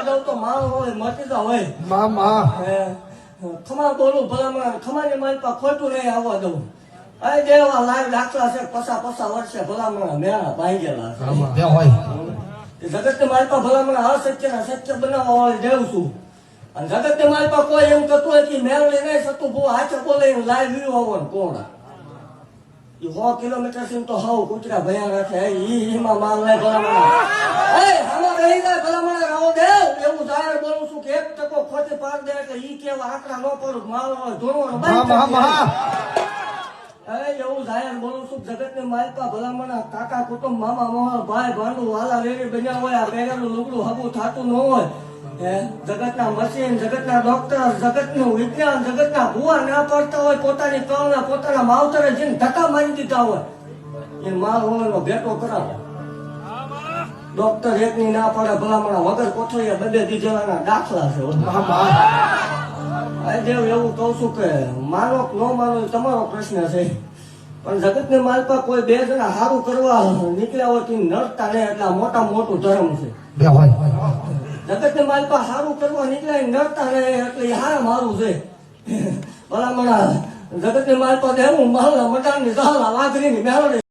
દઉં તો માલ હોય મટી તો હોય મામા ખમા બોલું ભલામણ ખમાની મારી પાસે ખોટું નહીં આવવા દઉં અરે જેવા લાઈવ દાખલા છે પસા વર્ષે ભલામણ મેળા ભાંગેલા છે જગત ને મારી પાસે ભલામણ સત્ય બનાવવા વાળી દેવું છું અને જગત ને મારી પાસે કોઈ એમ કરતું હોય કે મેળવી નહીં થતું બહુ હાથે બોલે લાઈવ વ્યૂ આવવાનું કોણ 100 કિલોમીટર થી તો હાવ કૂતરા ભયા રાખે એમાં માલ નહીં ભલામણ આમાં રહી જાય ભલામણ રાવો દેવ એવું જાહેર બોલું છું કે 1% ખોટી પાક દે એટલે ઈ કેવા આંકડા ન પડું માલ ધોરવાનું એવું જાહેર બોલું છું જગત ને માલપા ભલામણ કાકા કુટુંબ મામા મોહર ભાઈ ભાંડુ વાલા રેડી બન્યા હોય આ પહેરેલું લુગડું હગું થતું ન હોય જગતના મશીન જગતના ડોક્ટર જગતનું વિજ્ઞાન જગતના ભુવા ના પડતા હોય પોતાની કળના પોતાના માવતરે જેને ધક્કા મારી દીધા હોય એ માલ હોવાનો ભેટો કરાવો ડોક્ટર એકની ના પડે ભલામણા વગર કોથળીએ બે દીધેલાના દાખલા છે દેવ એવું કઉ છું કે માનો કે ન માનો એ તમારો પ્રશ્ન છે પણ જગત ને માલપા કોઈ બે જણા સારું કરવા નીકળ્યા હોય તો નડતા નહીં એટલે મોટા મોટું ધર્મ છે જગત ને માલપા સારું કરવા નીકળ્યા નડતા નહીં એટલે હાર મારું છે ભલામણા જગત ને માલપા દેવું માલ મટાણ ની વાઘરી ની મેળવણી